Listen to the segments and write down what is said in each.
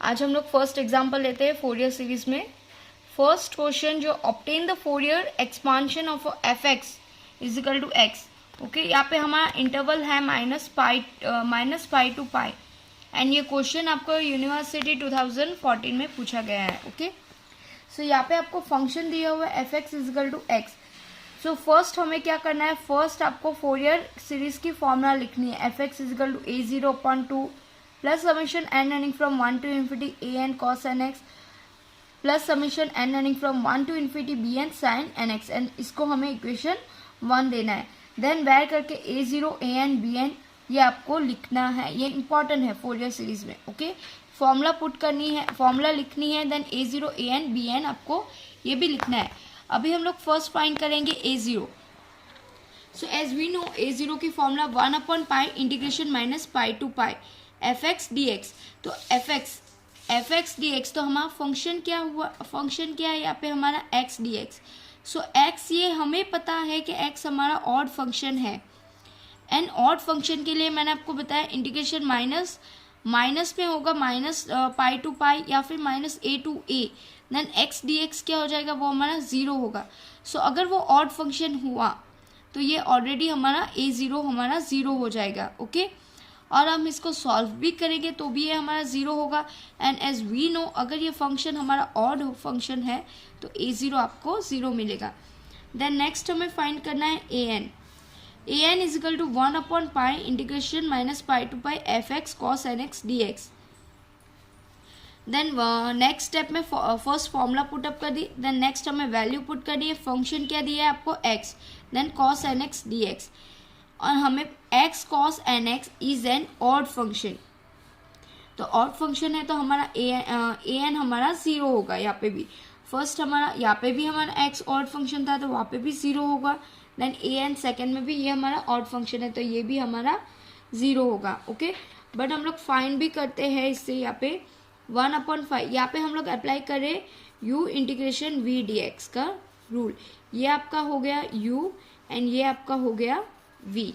आज हम लोग फर्स्ट एग्जांपल लेते हैं फोरियर सीरीज में। फर्स्ट क्वेश्चन जो obtain the Fourier expansion of f x is equal to x. Okay, यहाँ पे हमारा इंटरवल है minus pi to pi and ये क्वेश्चन आपको यूनिवर्सिटी 2014 में पूछा गया है। ओके, सो यहाँ पे आपको फंक्शन दिया हुआ है f x is equal to x. So first हमें क्या करना है, फर्स्ट आपको फोरियर सीरीज की फॉर्मूला लिखनी है। F x is equal to a0/2 plus summation n running from 1 to infinity an cos nx plus summation n running from 1 to infinity bn sin nx and इसको हमें equation 1 देना है। Then where करके a0 an bn ये आपको लिखना है, ये इंपॉर्टेंट है फोरियर सीरीज में। ओके, फॉर्मूला पुट करनी है, फॉर्मूला लिखनी है, देन a0 an bn आपको ये भी लिखना है। अभी हम लोग फर्स्ट फाइंड करेंगे a0। So as we know a0 की फॉर्मूला 1/पाई integration minus pi to pi F X D X. तो एफ एक्स डी एक्स तो हमारा फंक्शन क्या हुआ, फंक्शन क्या है यहाँ पे हमारा एक्स डी एक्स। सो एक्स ये हमें पता है कि एक्स हमारा ऑड फंक्शन है एंड ऑड फंक्शन के लिए मैंने आपको बताया इंटीग्रेशन माइनस में होगा माइनस पाई टू पाई या फिर minus a to a, then x D x क्या हो जाएगा, वो हमारा जीरो होगा। सो अगर वो ऑड फंक्शन हुआ तो ये ऑलरेडी हमारा a0 हमारा जीरो हो जाएगा। ओके, और हम इसको सॉल्व भी करेंगे तो भी ये हमारा जीरो होगा एंड एज वी नो अगर ये फंक्शन हमारा ऑड फंक्शन है तो a0 आपको जीरो मिलेगा। देन नेक्स्ट हमें फाइंड करना है an इज इक्वल टू 1/पाई integration minus pi to pi F x cos N x D X. Then next step में फर्स्ट फॉर्मूला पुटअप कर दी, देन नेक्स्ट हमें वैल्यू पुट करनी है। फंक्शन क्या दिया है आपको X, then cos N x D X और हमें x cos nx is an odd function. तो ऑड फंक्शन है तो हमारा an हमारा जीरो होगा। यहाँ पे भी फर्स्ट हमारा, यहाँ पे भी हमारा x ऑड फंक्शन था तो वहाँ पे भी जीरो होगा। देन an सेकेंड में भी ये हमारा ऑड फंक्शन है तो ये भी हमारा जीरो होगा। ओके, बट हम लोग फाइंड भी करते हैं इससे। यहाँ पे 1/5 यहाँ पे हम लोग अप्लाई करें u इंटीग्रेशन v dx का रूल। ये आपका हो गया u एंड ये आपका हो गया v।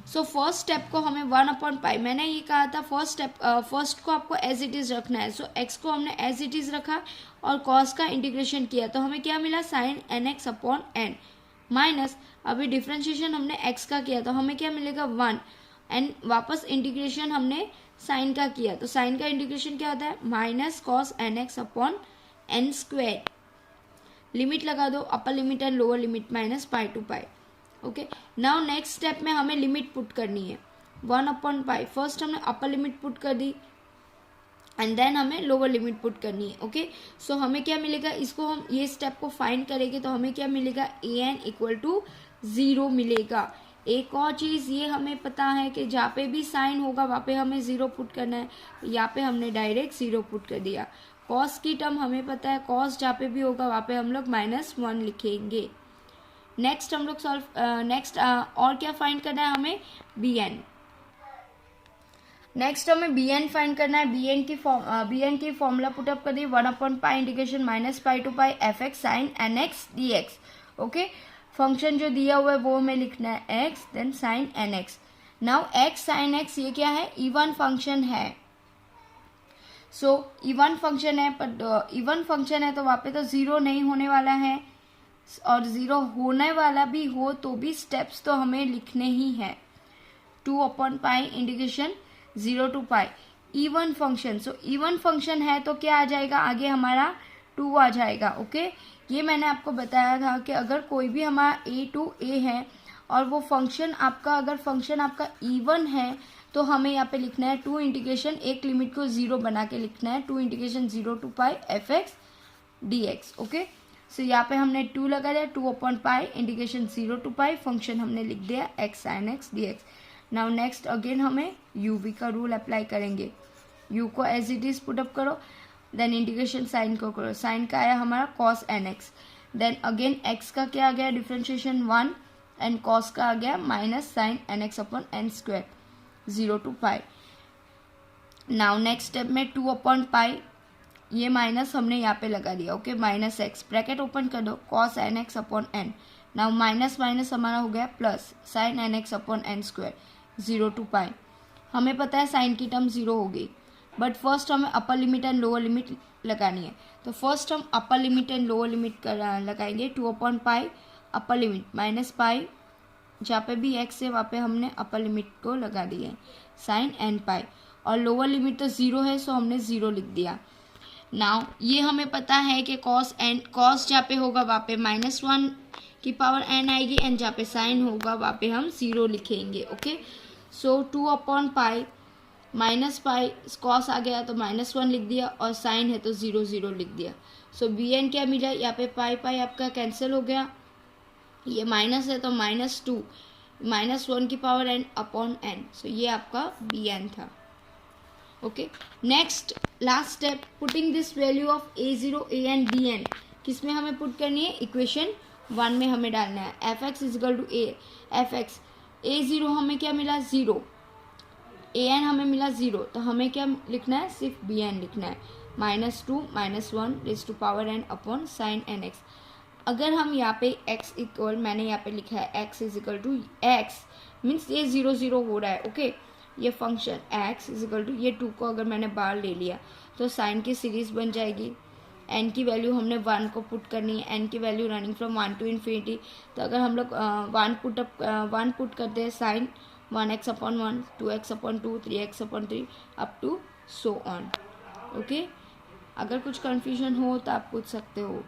सो फर्स्ट स्टेप को हमें 1/पाई, मैंने ये कहा था फर्स्ट स्टेप, फर्स्ट को आपको एज इट इज रखना है। सो एक्स को हमने एज इट इज रखा और कॉस का इंटीग्रेशन किया तो हमें क्या मिला, sine nx upon n minus अभी डिफ्रेंशिएशन हमने x का किया तो हमें क्या मिलेगा 1 एंड वापस इंटीग्रेशन हमने साइन का किया तो साइन का इंटीग्रेशन क्या होता है minus cos nx upon n square. Limit लगा दो, upper limit and lower limit minus pi to pi. Okay, now next step में हमें लिमिट पुट करनी है 1/पाई। फर्स्ट हमने अपर लिमिट पुट कर दी एंड देन हमें लोअर लिमिट पुट करनी है। ओके, सो हमें क्या मिलेगा, इसको हम ये स्टेप को फाइंड करेंगे तो हमें क्या मिलेगा, an इक्वल टू जीरो मिलेगा। एक और चीज़ ये हमें पता है कि जहाँ पे भी साइन होगा वहाँ पे हमें जीरो पुट करना है, यहाँ पे हमने डायरेक्ट जीरो पुट कर दिया। कॉस की टर्म हमें पता है, कॉस जहाँ पे भी होगा वहाँ पे हम लोग -1 लिखेंगे। नेक्स्ट हम लोग और क्या फाइंड करना है हमें, bn। नेक्स्ट हमें bn फाइंड करना है। bn की फॉर्मूला पुटअप कर दी 1/पाई integration minus pi to pi F X sine N x D X. Okay, function जो दिया हुआ है वो हमें लिखना है x then sine N X. Now x sine x ये क्या है, इवन फंक्शन है। सो इवन फंक्शन है, पर इवन फंक्शन है तो वहाँ पे तो जीरो नहीं होने वाला है और जीरो होने वाला भी हो तो भी स्टेप्स तो हमें लिखने ही है। 2/पाई integration 0 to pi even function. So even function है तो क्या आ जाएगा, आगे हमारा 2 आ जाएगा। ओके, ये मैंने आपको बताया था कि अगर कोई भी हमारा a to a है और वो फंक्शन आपका, अगर फंक्शन आपका इवन है तो हमें यहाँ पे लिखना है 2 इंटीग्रेशन, एक लिमिट को 0 बना के लिखना है 2 integration 0 to pi F X D X. Okay, so यहाँ पे हमने 2 लगा दिया, 2/पाई इंटीग्रेशन 0 to पाई, फंक्शन हमने लिख दिया x sine X D X. Now next again हमें uv का रूल अप्लाई करेंगे। u को एज इट इज पुटअप करो, देन इंटीग्रेशन साइन को करो, साइन का आया हमारा cos nx, then again x का क्या आ गया डिफ्रेंशिएशन 1 एंड cos का आ गया minus sine nx upon n square 0 to pi. Now next step में 2/पाई, ये माइनस हमने यहाँ पे लगा दिया। Okay, minus x bracket open कर दो, cos nx upon n। Now minus minus हमारा हो गया plus sine nx upon n square 0 to pi. हमें पता है साइन की टर्म 0 होगी बट फर्स्ट हमें अपर लिमिट एंड लोअर लिमिट लगानी है। तो फर्स्ट हम अपर लिमिट एंड लोअर लिमिट लगाएंगे। 2/पाई अपर लिमिट माइनस पाई, जहाँ पे भी x है वहाँ पे हमने अपर लिमिट को लगा दिया है साइन n पाई, और लोअर लिमिट तो 0 है सो हमने 0 लिख दिया। नाउ ये हमें पता है कि कॉस जहाँ पे होगा वहाँ पे -1 की पावर n आएगी, एंड जहाँ पे साइन होगा वहाँ पे हम 0 लिखेंगे। ओके, सो 2/पाई माइनस पाई, कॉस आ गया तो -1 लिख दिया, और साइन है तो 0 0 लिख दिया। सो bn क्या मिला, यहाँ पे पाई पाई आपका कैंसिल हो गया, ये माइनस है तो -2 -1 की पावर n अपॉन n, सो ये आपका bn था। Okay, next last step, putting this value of a0 an bn किस में हमें पुट करनी है, इक्वेशन 1 में हमें डालना है। fx is equal to a, fx a0 हमें क्या मिला 0, an हमें मिला 0, तो हमें क्या लिखना है, सिर्फ bn लिखना है, -2 -1 raise to power n upon sine nx। अगर हम यहाँ पे x इक्वल, मैंने यहाँ पे लिखा है x इजिकल टू x मीन्स ये 0 0 हो रहा है। ओके, ये फंक्शन x इजिकल टू ये 2 को अगर मैंने बाहर ले लिया तो साइन की सीरीज बन जाएगी। n की वैल्यू हमने 1 को पुट करनी है, n की value running from 1 to infinity. तो अगर हम लोग 1 पुट करते हैं sine 1x upon 1, 2x upon 2, 3x upon 3 up to so on. Okay, अगर कुछ कन्फ्यूजन हो तो आप पूछ सकते हो।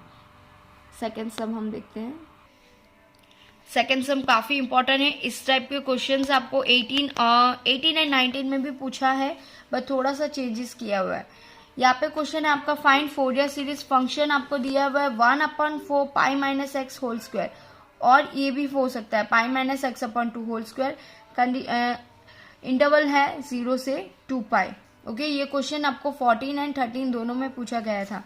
सेकेंड सम हम देखते हैं। सेकेंड सम काफ़ी इंपॉर्टेंट है, इस टाइप के क्वेश्चंस आपको 18 एंड 19 में भी पूछा है, बट थोड़ा सा चेंजेस किया हुआ है। यहाँ पे क्वेश्चन है आपका फाइंड फोरियर सीरीज, फंक्शन आपको दिया हुआ है 1/4 pi minus x whole square, और ये भी हो सकता है pi minus x upon 2 whole square, interval है 0 से 2 पाई। ओके, ये क्वेश्चन आपको 14 एंड 13 दोनों में पूछा गया था।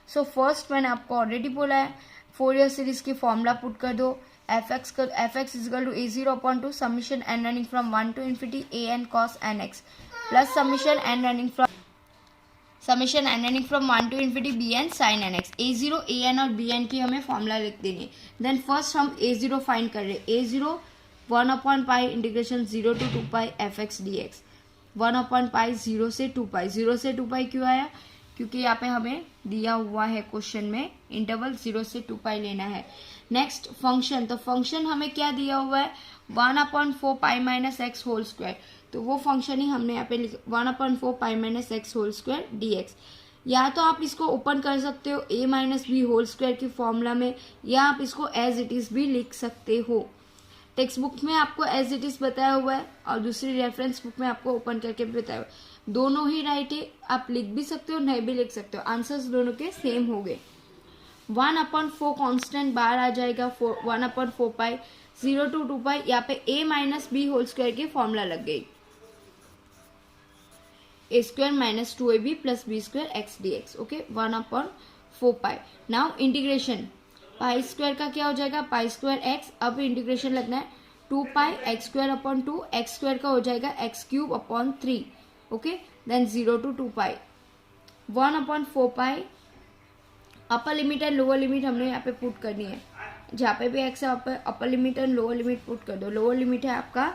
सो फर्स्ट मैंने आपको ऑलरेडी बोला है, फोरियर सीरीज की फॉर्मूला पुट कर दो, fx is equal to a0/2 summation n running from 1 to infinity an cos nx plus summation n running from 1 to infinity bn sin nx। a0 an और bn की हमें formula लिख देनी है। Then first हम a0 find कर रहे हैं, a0 1/पाई integration 0 to 2 pi fx dx, 1/पाई 0 से 2 पाई, 0 से 2 पाई क्यों आया, क्योंकि यहाँ पे हमें दिया हुआ है क्वेश्चन में इंटरवल 0 से 2 पाई लेना है। नेक्स्ट फंक्शन, तो फंक्शन हमें क्या दिया हुआ है 1/4 pi minus x whole square, तो वो फंक्शन ही हमने यहाँ पे 1/4 pi minus x whole square dx। या तो आप इसको ओपन कर सकते हो a minus B whole square की फॉर्मूला में, या आप इसको एज इट इज भी लिख सकते हो। टेक्स्ट बुक में आपको एज इट इज बताया हुआ है और दूसरी रेफरेंस बुक में आपको ओपन करके भी बताया हुआ है, दोनों ही राइट है, आप लिख भी सकते हो नहीं भी लिख सकते हो, आंसर्स दोनों के सेम हो गए। 1/4 कांस्टेंट बाहर आ जाएगा, 1/4 पाई 0 to 2 पाई, यहाँ पे a minus B whole square की फॉर्मूला लग गई, a square minus 2ab plus B square X D X. Okay, 1/4 pi. Now integration, pi square का क्या हो जाएगा, पाई स्क्वायर एक्स, अब इंटीग्रेशन लगना है 2 pi X square upon 2, X square का हो जाएगा X cube upon 3। Okay, then 0 to 2 pi, 1/4 pi, upper limit and lower limit हमने यहाँ पे पुट करनी है, जहाँ पे भी एक्स है वहाँ पे अपर limit and lower limit put कर दो। लोअर लिमिट है आपका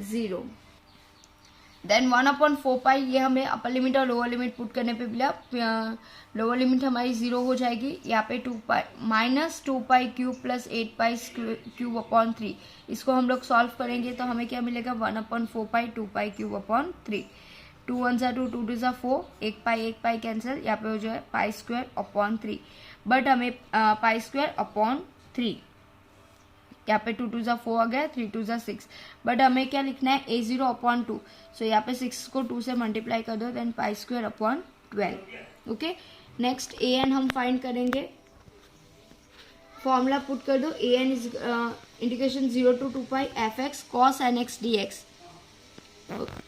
0, देन 1/4 पाई, ये हमें अपर लिमिट और लोअर लिमिट पुट करने पे मिला, लोअर लिमिट हमारी 0 हो जाएगी, यहाँ पे 2 पाई माइनस 2 पाई क्यूब प्लस 8 पाई क्यूब अपॉन 3, इसको हम लोग सॉल्व करेंगे तो हमें क्या मिलेगा 1/4 पाई 2 पाई क्यूब अपॉन 3, 2 1 2 2 2 4, 1 पाई कैंसिल, यहाँ पे हो जाए पाई स्क्वायर अपॉन 3, बट हमें पाई स्क्वायर अपॉन 3, यहाँ पे 2 2 4 आ गया, 3 2 6, बट हमें क्या लिखना है a0/2, सो यहाँ पे 6 को 2 से मल्टीप्लाई कर दो, then pi square upon 12। Okay, next an हम फाइंड करेंगे, फॉर्मूला पुट कर दो, an is integration 0 to 2 pi fx cos nx dx।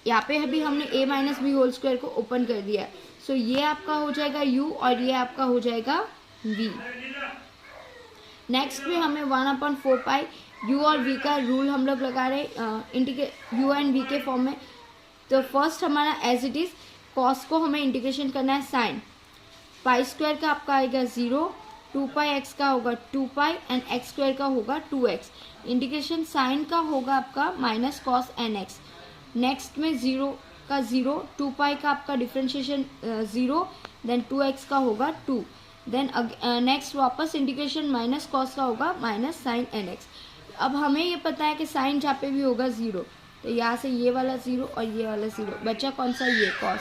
यहाँ पे अभी हमने a minus B whole square को ओपन कर दिया, सो ये आपका हो जाएगा u और ये आपका हो जाएगा v। नेक्स्ट में हमें 1/4 पाई u और v का रूल हम लोग लगा रहे u एंड v के फॉर्म में। तो फर्स्ट हमारा एज इट इज कॉस को हमें इंटीग्रेशन करना है साइन, पाई स्क्वायर का आपका आएगा 0, 2 पाई एक्स का होगा 2 पाई एंड एक्स स्क्वायर का होगा 2x, इंटीग्रेशन साइन का होगा आपका minus cos N x. Next में 0 का 0, 2 पाई का आपका डिफ्रेंशिएशन 0, देन 2x का होगा 2, देन नेक्स्ट वापस इंटीग्रेशन माइनस कॉस का होगा माइनस साइन nx। अब हमें ये पता है कि साइन जहाँ पे भी होगा 0, तो यहाँ से ये वाला 0 और ये वाला 0 बचा कौन सा, ये कॉस,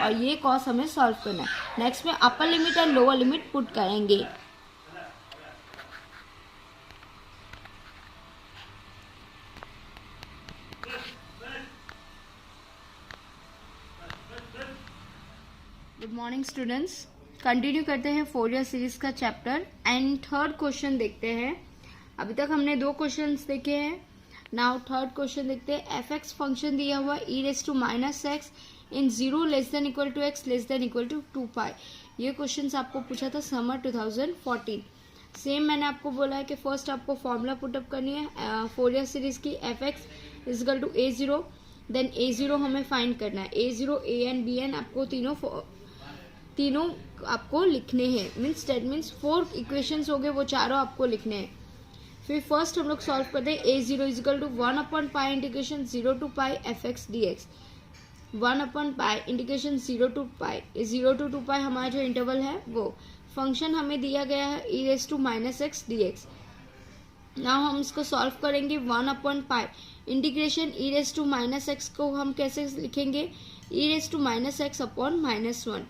और ये कॉस हमें सॉल्व करना है। नेक्स्ट में अपर limit and lower limit put करेंगे। गुड मॉर्निंग स्टूडेंट्स, कंटिन्यू करते हैं फोरियर सीरीज का चैप्टर एंड थर्ड क्वेश्चन देखते हैं। अभी तक हमने 2 क्वेश्चंस देखे हैं, नाउ थर्ड क्वेश्चन देखते हैं। एफ एक्स फंक्शन दिया हुआ e⁻x in 0 less than equal to x less than equal to 2 pi. ये क्वेश्चन आपको पूछा था समर 2014। सेम मैंने आपको बोला है कि फर्स्ट आपको फॉर्मूला पुटअप करनी है फोरियर सीरीज की। F x equal to a0, then a0 हमें फाइंड करना है। a0 an bn आपको तीनों आपको लिखने हैं, मीन्स डेट मीन्स 4 इक्वेशंस हो गए, वो चारों आपको लिखने हैं। फिर फर्स्ट हम लोग सॉल्व करते हैं। a0 इजकल टू 1/पाई integration 0 to pi F X D X, 1/पाई integration 0 to pi, 0 to 2 pi हमारा जो इंटरवल है वो। फंक्शन हमें दिया गया है e⁻x dx। नाउ हम इसको सॉल्व करेंगे 1/पाई इंटीग्रेशन e⁻x को हम कैसे लिखेंगे, e⁻x upon -1,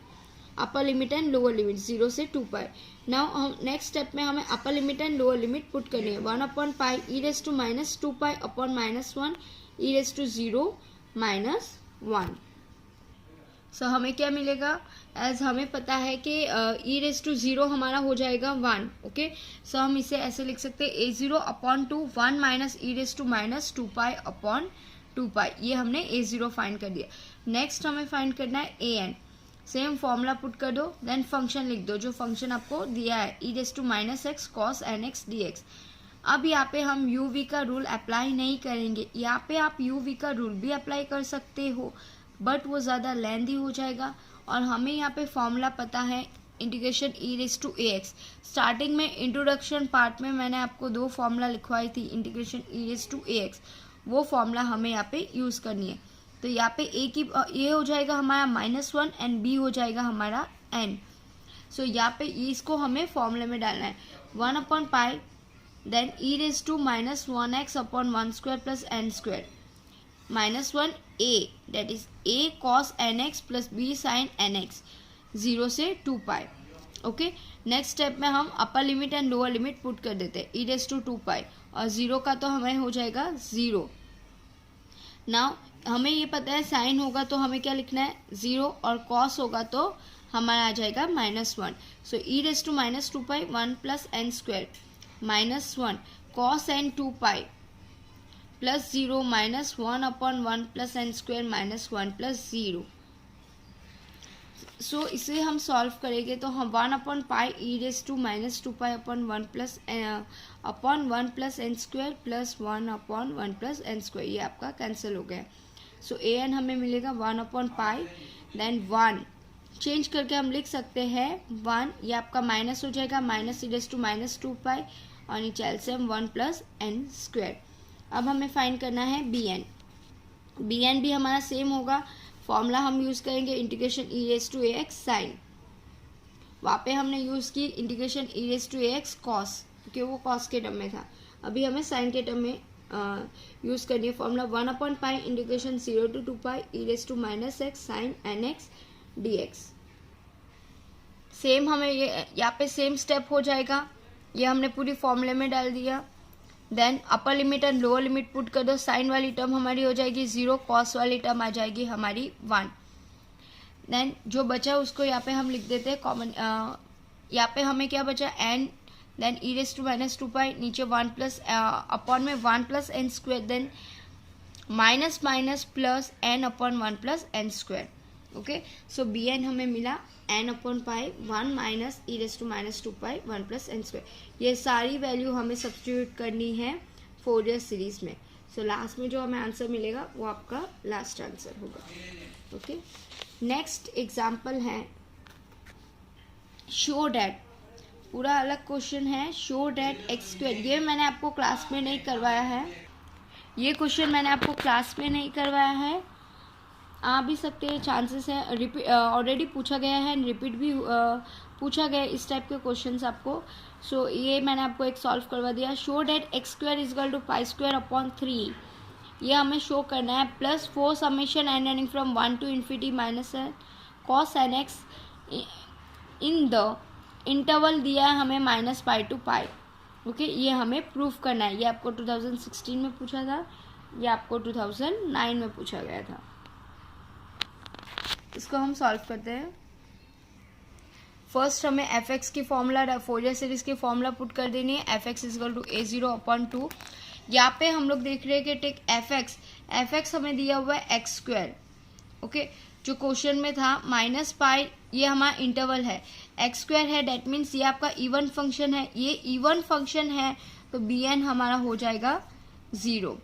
upper limit and lower limit 0 से 2 पाई। नाउ हम नेक्स्ट स्टेप में हमें अपर limit and lower limit put करनी है। 1/पाई e⁻2 पाई अपॉन -1 e⁻0 -1। सो हमें क्या मिलेगा, एज हमें पता है कि e⁻0 हमारा हो जाएगा 1। ओके, सो हम इसे ऐसे लिख सकते हैं a0 अपॉन 2 1 माइनस e⁻2 पाई अपॉन 2 पाई। ये हमने a0 फाइंड कर दिया। नेक्स्ट हमें फाइंड करना है an। सेम फॉर्मूला पुट कर दो, देन फंक्शन लिख दो जो फंक्शन आपको दिया है e⁻x cos nx dx। अब यहाँ पे हम uv का रूल अप्लाई नहीं करेंगे, यहाँ पे आप uv का रूल भी अप्लाई कर सकते हो बट वो ज़्यादा लेंदी हो जाएगा। और हमें यहाँ पे फॉर्मूला पता है इंटीग्रेशन e⁻ax। स्टार्टिंग में इंट्रोडक्शन पार्ट में मैंने आपको 2 फॉर्मूला लिखवाई थी इंटीग्रेशन e⁻ax, वो फॉर्मूला हमें यहाँ पे यूज़ करनी है। तो यहाँ पे ए हो जाएगा हमारा -1 एंड बी हो जाएगा हमारा n। सो यहाँ पे इसको हमें फॉर्मूले में डालना है 1/पाई then e⁻1x upon 1 square plus n square -1 a that is a cos nx plus b sin nx 0 से 2 पाई। ओके, नेक्स्ट स्टेप में हम अपर limit and lower limit put कर देते हैं e⁻2 पाई, और 0 का तो हमें हो जाएगा 0। नाउ हमें ये पता है साइन होगा तो हमें क्या लिखना है 0, और कॉस होगा तो हमारा आ जाएगा -1। सो e⁻2 pi 1 plus n square -1 cos n 2 pi plus 0 -1/1 plus n square -1 plus 0। सो इसे हम सॉल्व करेंगे तो हम 1/पाई e⁻2 pi upon 1 plus n square plus 1/1 plus n square, ये आपका कैंसिल हो गया। सो an हमें मिलेगा 1/पाई देन 1 चेंज करके हम लिख सकते हैं 1, ये आपका माइनस हो जाएगा -e⁻2 पाई और नीचे एलसीएम 1 प्लस n स्क्वायर। अब हमें फाइंड करना है bn भी हमारा सेम होगा। फॉर्मूला हम यूज़ करेंगे इंटीग्रेशन e⁻ax साइन, वहाँ पे हमने यूज़ की इंटीग्रेशन e⁻ax कॉस, क्योंकि वो कॉस के टर्म में था। अभी हमें साइन के टर्म में यूज़ करनी है फॉर्मूला 1/पाई integration 0 to 2 pi e⁻x sine nx dx। Same हमें ये यहाँ पे सेम स्टेप हो जाएगा, ये हमने पूरी फॉर्मूले में डाल दिया। Then upper limit and lower limit put कर दो, साइन वाली टर्म हमारी हो जाएगी 0, कॉस वाली टर्म आ जाएगी हमारी 1। देन जो बचा उसको यहाँ पे हम लिख देते हैं कॉमन। यहाँ पे हमें क्या बचा n, देन e⁻2 पाई नीचे 1 प्लस अपॉन में 1 plus n square, then minus minus plus n upon 1 plus n square. Okay, so bn हमें मिला n/पाई 1 माइनस e⁻2 pi 1 plus n square. ये सारी वैल्यू हमें सब्स्टिट्यूट करनी है फोरियर सीरीज में। सो लास्ट में जो हमें आंसर मिलेगा वो आपका लास्ट आंसर होगा। ओके, नेक्स्ट एग्जाम्पल है शो डैट, पूरा अलग क्वेश्चन है। शो डैट x², ये मैंने आपको क्लास में नहीं करवाया है, ये क्वेश्चन मैंने आपको क्लास में नहीं करवाया है। आ भी सकते हैं, चांसेस है, रिपीट ऑलरेडी पूछा गया है एंड रिपीट भी पूछा गया है इस टाइप के क्वेश्चंस आपको। सो ये मैंने आपको एक सॉल्व करवा दिया। Show that x square is equal to pi square upon 3, ये हमें शो करना है, plus 4 summation n running from 1 to infinity minus n cos N x in the interval दिया है हमें minus pi to pi. Okay, ये हमें proof करना है। ये आपको 2016 में पूछा था, ये आपको 2009 में पूछा गया था। इसको हम सॉल्व करते हैं। फर्स्ट हमें एफ एक्स की फॉर्मूला, फोरियर सीरीज की फॉर्मूला पुट कर देनी है। F x equal to a0/2। यहाँ पे हम लोग देख रहे हैं कि टेक एफ एक्स हमें दिया हुआ है एक्स स्क्वायर। ओके, जो क्वेश्चन में था माइनस पाई, ये हमारा इंटरवल है, एक्स स्क्वायर है, डेट मीन्स ये आपका इवन फंक्शन है। ये इवन फंक्शन है तो बी एन हमारा हो जाएगा 0।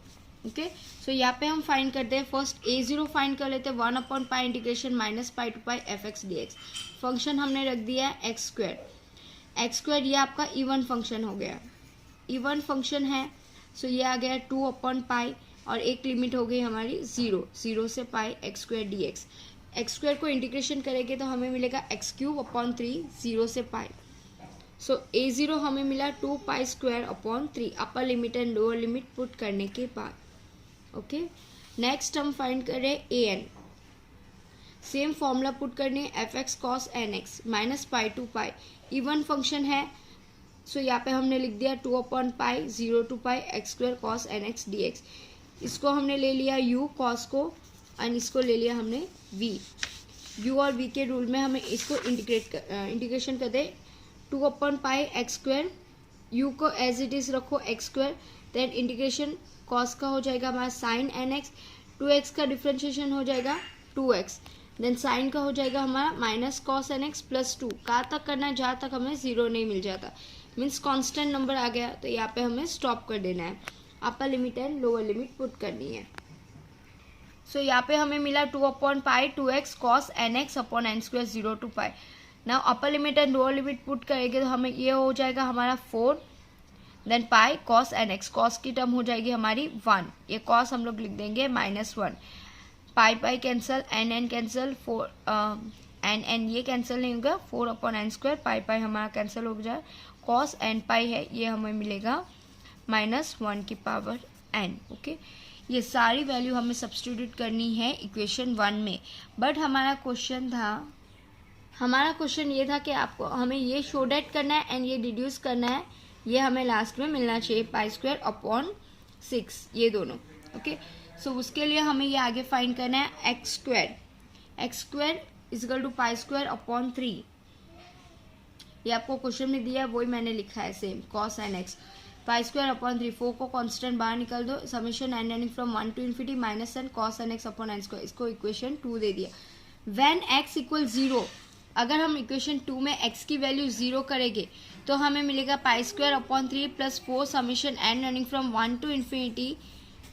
ओके, सो यहाँ पे हम फाइंड करते हैं। फर्स्ट a0 फाइंड कर लेते हैं, 1/पाई integration minus pi to pi F X D X. Function हमने रख दिया है एक्स स्क्वायर। एक्स स्क्वायर ये आपका इवन फंक्शन हो गया, इवन फंक्शन है। सो ये आ गया 2/पाई और एक लिमिट हो गई हमारी 0 से pi X square D X. X square को इंटीग्रेशन करेंगे तो हमें मिलेगा x³ 0 से पाई। सो a0 हमें मिला 2 pi square upon 3, upper limit and lower limit put करने के बाद। ओके, नेक्स्ट हम फाइंड करें an। सेम फॉर्मूला पुट करनी है, f x cos N x minus pi to pi, even function है। सो यहाँ पे हमने लिख दिया 2/पाई 0 to pi x² cos N x D x. इसको हमने ले लिया u कॉस को एंड इसको ले लिया हमने v। u और v के रूल में हमें इसको इंटीग्रेशन कर दे। 2/पाई x², u को एज इट इज रखो x², देन इंटीग्रेशन कॉस का हो जाएगा हमारा साइन एन एक्स, 2x का डिफ्रेंशिएशन हो जाएगा 2x, देन साइन का हो जाएगा हमारा minus cos N x plus 2। कहाँ तक करना है, जहाँ तक हमें 0 नहीं मिल जाता, मीन्स कांस्टेंट नंबर आ गया तो यहाँ पे हमें स्टॉप कर देना है। Upper limit and lower limit put करनी है। सो यहाँ पे हमें मिला 2/पाई 2x cos N X upon N square 0 to pi. ना upper limit and lower limit put करेंगे तो हमें ये हो जाएगा हमारा 4, then pi cos N X, cos की टर्म हो जाएगी हमारी 1, ये कॉस हम लोग लिख देंगे -1, pi pi cancel, N N cancel, 4 N N ये कैंसिल नहीं होगा, 4/n², पाई पाई हमारा कैंसिल हो जाए, कॉस एन पाई है ये हमें मिलेगा -1/n। ओके, ये सारी वैल्यू हमें सब्स्टिट्यूट करनी है इक्वेशन 1 में। बट हमारा क्वेश्चन ये था कि आपको हमें ये शो डेट करना है एंड ये डिड्यूस करना है, ये हमें लास्ट में मिलना चाहिए π²/6, ये दोनों। ओके, सो उसके लिए हमें ये आगे फाइंड करना है x² = π²/3। ये आपको क्वेश्चन में दिया है, वही मैंने लिखा है सेम, cos n x π²/3। 4 को कांस्टेंट बाहर निकाल दो, summation n running from 1 to infinity minus n cos n x/n²। इसको इक्वेशन 2 दे दिया। व्हेन x = 0, अगर हम इक्वेशन 2 में x की वैल्यू 0 करेंगे तो हमें मिलेगा π²/3 plus 4 summation n running from 1 to infinity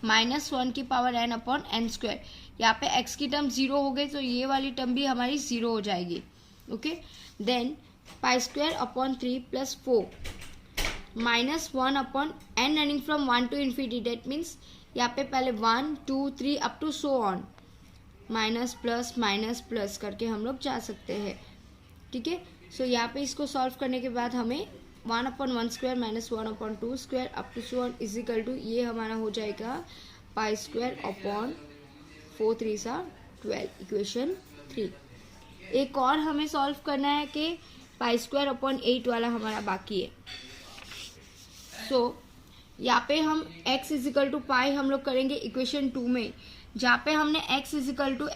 minus 1/n²। यहाँ पे x की टर्म 0 हो गई तो ये वाली टर्म भी हमारी 0 हो जाएगी। Okay, then π²/3 plus 4 minus 1/n running from 1 to infinity, that means यहाँ पे पहले 1 2 3 up to so on, minus plus करके हम लोग जा सकते हैं। ठीक है, सो यहाँ पे इसको सॉल्व करने के बाद हमें 1/1² minus 1/2² up to so on equal to, ये हमारा हो जाएगा π²/4 3 12, इक्वेशन 3। एक और हमें सॉल्व करना है कि π²/8 वाला हमारा बाकी है। सो यहाँ पे हम x = पाई हम लोग करेंगे इक्वेशन 2 में, जहाँ पे हमने x =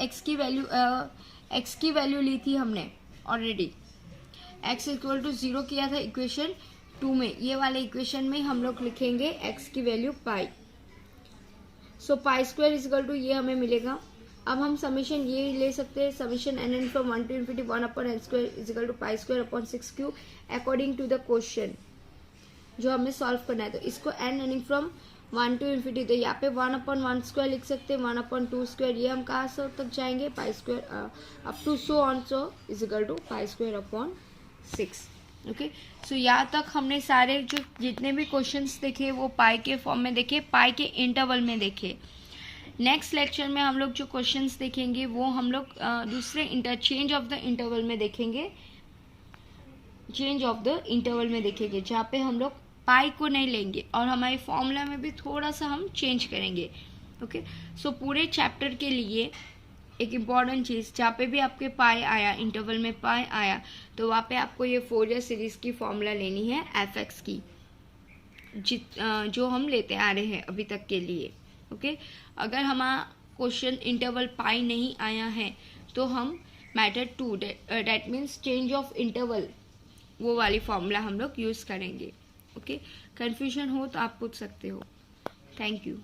x की वैल्यू ली थी हमने ऑलरेडी, x = 0 किया था इक्वेशन 2 में। ये वाले इक्वेशन में हम लोग लिखेंगे x की वैल्यू पाई। सो π² ये हमें मिलेगा। अब हम समेशन ये ले सकते हैं, summation n from 1 to infinity 1/n² π²/6³ according to the question जो हमें सॉल्व करना है। तो इसको n running from 1 to infinity, तो यहाँ पे 1/1² लिख सकते हैं, 1/2², ये हम कहाँ से तक जाएंगे π² up to so on, so = π²/6। Okay, so यहाँ तक हमने सारे जो जितने भी क्वेश्चंस देखे वो पाई के फॉर्म में देखे, पाई के इंटरवल में देखे। नेक्स्ट लेक्चर में हम लोग जो क्वेश्चंस देखेंगे वो हम लोग दूसरे इंटरचेंज ऑफ द इंटरवल में देखेंगे, चेंज ऑफ द इंटरवल में देखेंगे, जहाँ पे हम लोग पाई को नहीं लेंगे और हमारे फॉर्मूला में भी थोड़ा सा हम चेंज करेंगे। ओके, सो पूरे चैप्टर के लिए एक इम्पॉर्टेंट चीज़, जहाँ पे भी आपके पाई आया, इंटरवल में पाई आया, तो वहाँ पे आपको ये फोरियर सीरीज की फॉर्मूला लेनी है एफ की, जो हम लेते आ रहे हैं अभी तक के लिए। ओके, अगर हमारा क्वेश्चन इंटरवल पाई नहीं आया है तो हम method 2 that means change of interval, वो वाली फॉर्मूला हम लोग यूज़ करेंगे। ओके, कन्फ्यूजन हो तो आप पूछ सकते हो। Thank you.